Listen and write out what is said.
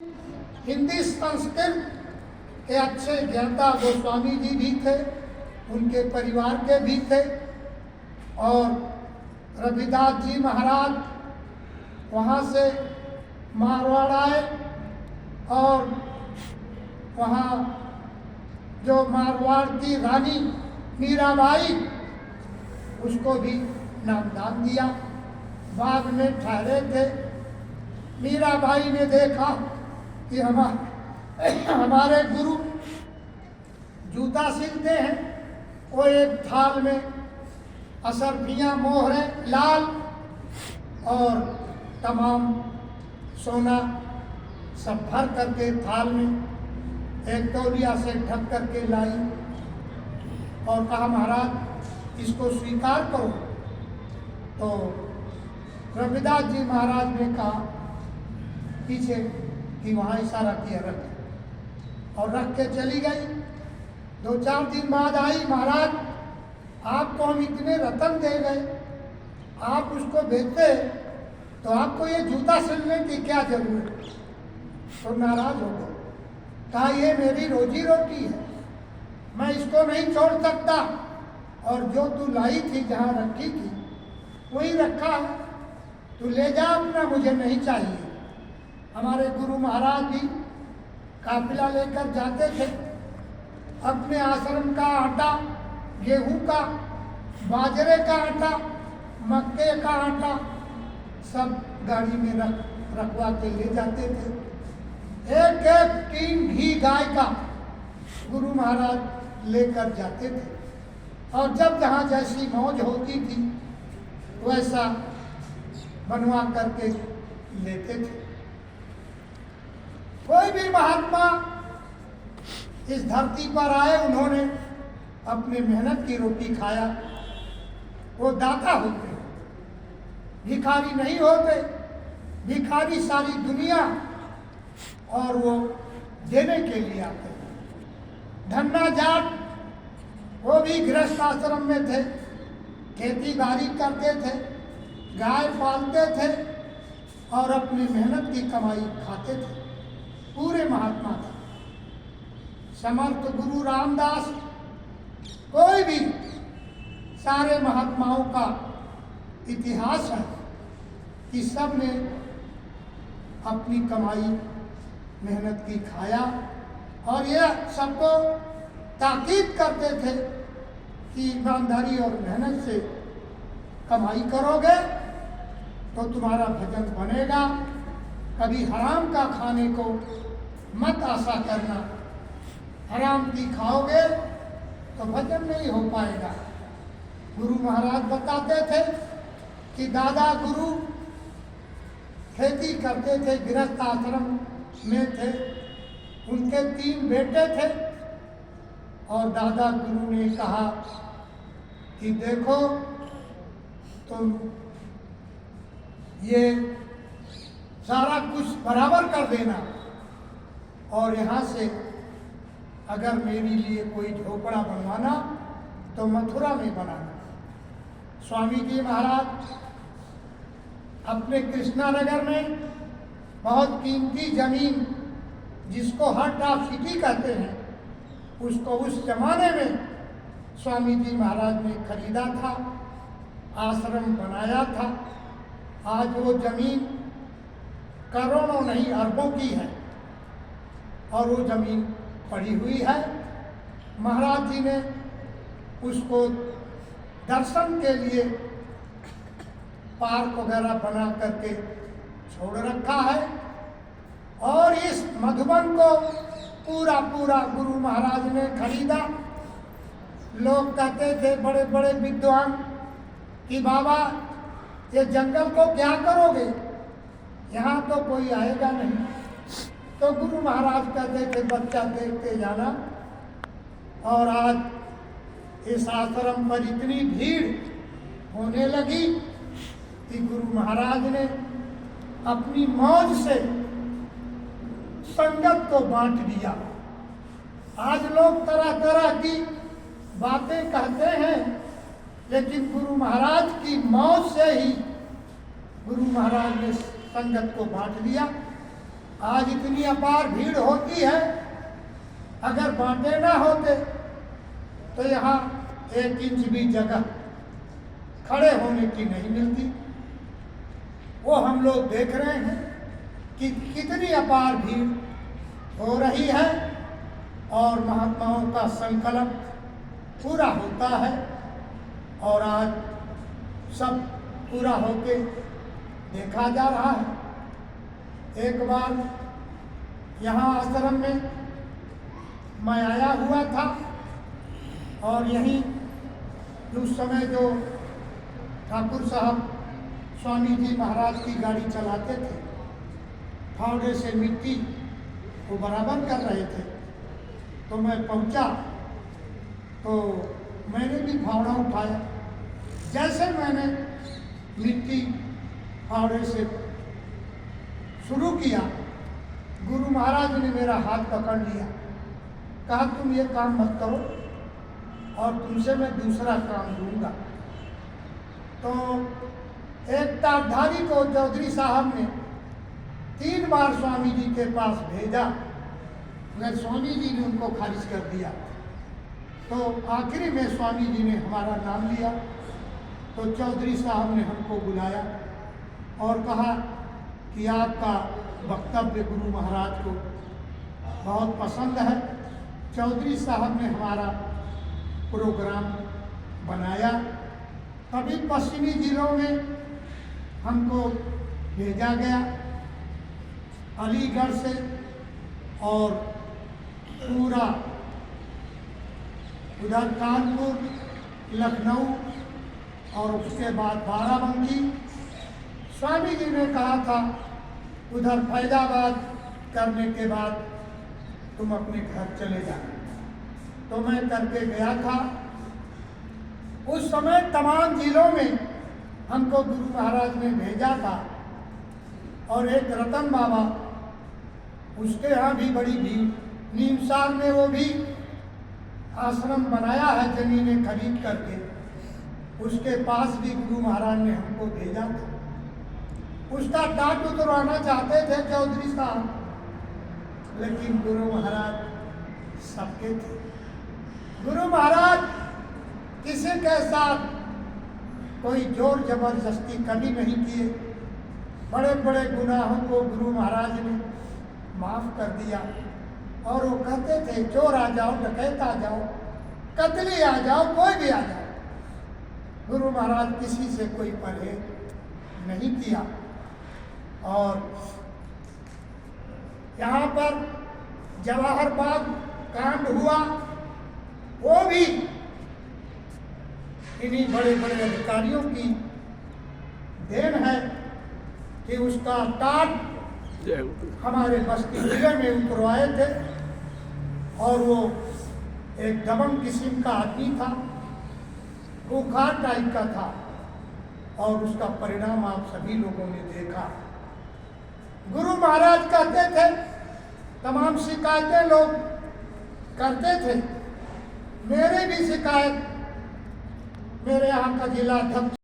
हिंदी संस्कृत के अच्छे ज्ञाता गोस्वामी जी भी थे, उनके परिवार के भी थे। और रविदास जी महाराज वहाँ से मारवाड़ आए और वहाँ जो मारवाड़ की रानी मीराबाई, उसको भी नामदान दिया। बाद में ठहरे थे। मीराबाई ने देखा कि हमारे गुरु जूता सिलते हैं, वो एक थाल में असरफियाँ, मोहरें लाल और तमाम सोना सब भर करके थाल में एक तौलिया से ढक करके लाई और कहा, महाराज इसको स्वीकार करो। तो रविदास जी महाराज ने कहा पीछे कि वहाँ इशारा किया रख, और रख के चली गई। 2-4 दिन बाद आई, महाराज आपको हम इतने रतन दे गए, आप उसको भेजते तो आपको ये जूता सिलने की क्या जरूरत। तो नाराज हो गए, कहा ये मेरी रोजी रोटी है, मैं इसको नहीं छोड़ सकता, और जो तू लाई थी जहाँ रखी थी वही रखा है, तू ले जा अपना, मुझे नहीं चाहिए। हमारे गुरु महाराज भी काफिला लेकर जाते थे, अपने आश्रम का आटा, गेहूं का, बाजरे का आटा, मक्के का आटा सब गाड़ी में रखवा के ले जाते थे। एक एक टीन घी गाय का गुरु महाराज लेकर जाते थे, और जब जहाँ जैसी मौज होती थी वैसा बनवा करके लेते थे। कोई भी महात्मा इस धरती पर आए, उन्होंने अपने मेहनत की रोटी खाया, वो दाता होते, भिखारी नहीं होते। भिखारी सारी दुनिया, और वो देने के लिए आते। धन्ना जाट वो भी गृहस्थ आश्रम में थे, खेती बाड़ी करते थे, गाय पालते थे और अपनी मेहनत की कमाई खाते थे। पूरे महात्मा थे। समर्थ गुरु रामदास, कोई भी, सारे महात्माओं का इतिहास है कि सब ने अपनी कमाई मेहनत की खाया, और यह सबको ताकीद करते थे कि ईमानदारी और मेहनत से कमाई करोगे तो तुम्हारा भजन बनेगा। कभी हराम का खाने को मत आशा करना, हराम की खाओगे तो भजन नहीं हो पाएगा। गुरु महाराज बताते थे कि दादा गुरु खेती करते थे, गृहस्थ आश्रम में थे, उनके 3 बेटे थे, और दादा गुरु ने कहा कि देखो तुम ये सारा कुछ बराबर कर देना, और यहाँ से अगर मेरे लिए कोई झोपड़ा बनवाना तो मथुरा में बनाना। स्वामी जी महाराज अपने कृष्णानगर में बहुत कीमती जमीन, जिसको हर्ट ऑफ सिटी कहते हैं, उसको उस जमाने में स्वामी जी महाराज ने खरीदा था, आश्रम बनाया था। आज वो जमीन करोड़ों नहीं अरबों की है, और वो जमीन पड़ी हुई है। महाराज जी ने उसको दर्शन के लिए पार्क वगैरह बना करके छोड़ रखा है, और इस मधुबन को पूरा गुरु महाराज ने खरीदा। लोग कहते थे, बड़े बड़े विद्वान, कि बाबा ये जंगल को क्या करोगे, यहाँ तो कोई आएगा नहीं। तो गुरु महाराज कहते थे, बच्चा देखते जाना। और आज इस आश्रम पर इतनी भीड़ होने लगी कि गुरु महाराज ने अपनी मौज से संगत को बांट दिया। आज लोग तरह तरह की बातें कहते हैं, लेकिन गुरु महाराज की मौज से ही गुरु महाराज ने संगत को बांट दिया। आज इतनी अपार भीड़ होती है, अगर बांटे ना होते तो यहाँ 1 इंच भी जगह खड़े होने की नहीं मिलती। वो हम लोग देख रहे हैं कि कितनी अपार भीड़ हो रही है और महात्माओं का संकल्प पूरा होता है। और आज सब पूरा होके देखा जा रहा है। एक बार यहाँ आश्रम में मैं आया हुआ था और यहीं उस समय जो ठाकुर साहब स्वामी जी महाराज की गाड़ी चलाते थे, फावड़े से मिट्टी को बराबर कर रहे थे, तो मैं पहुंचा तो मैंने भी फावड़ा उठाया। जैसे मैंने मिट्टी फावड़े से शुरू किया, गुरु महाराज ने मेरा हाथ पकड़ लिया, कहा तुम ये काम मत करो और तुमसे मैं दूसरा काम दूंगा। तो एक ताकधारी को चौधरी साहब ने 3 बार स्वामी जी के पास भेजा, मगर स्वामी जी ने उनको खारिज कर दिया। तो आखिरी में स्वामी जी ने हमारा नाम लिया, तो चौधरी साहब ने हमको बुलाया और कहा कि आपका वक्तव्य गुरु महाराज को बहुत पसंद है। चौधरी साहब ने हमारा प्रोग्राम बनाया। तभी पश्चिमी जिलों में हमको भेजा गया, अलीगढ़ से और पूरा उधर कानपुर, लखनऊ और उसके बाद बाराबंकी। स्वामी जी ने कहा था उधर फैजाबाद करने के बाद तुम अपने घर चले जाओ। तो मैं करके गया था। उस समय तमाम जिलों में हमको गुरु महाराज ने भेजा था और एक रतन बाबा, उसके यहाँ भी बड़ी भीड़, नीमसार में वो भी आश्रम बनाया है जमीनें खरीद करके, उसके पास भी गुरु महाराज ने हमको भेजा था। उसका टाट उतरवाना चाहते थे चौधरी साहब, लेकिन गुरु महाराज सबके थे। गुरु महाराज किसी के साथ कोई जोर जबरदस्ती कभी नहीं किए। बड़े बड़े गुनाहों को गुरु महाराज ने माफ कर दिया और वो कहते थे चोर आ जाओ, डकैत आ जाओ, कतली आ जाओ, कोई भी आ जाओ, गुरु महाराज किसी से कोई परहेज नहीं किया। और यहाँ पर जवाहर बाग कांड हुआ, वो भी इन्हीं बड़े बड़े अधिकारियों की देन है कि उसका टाट हमारे बस्ती जिले में उतरवाए थे। और वो एक दबंग किस्म का आदमी था, खूंखार टाइप का था, और उसका परिणाम आप सभी लोगों ने देखा। गुरु महाराज कहते थे तमाम शिकायतें लोग करते थे। मेरे भी शिकायत मेरे यहाँ का जिला अध्यक्ष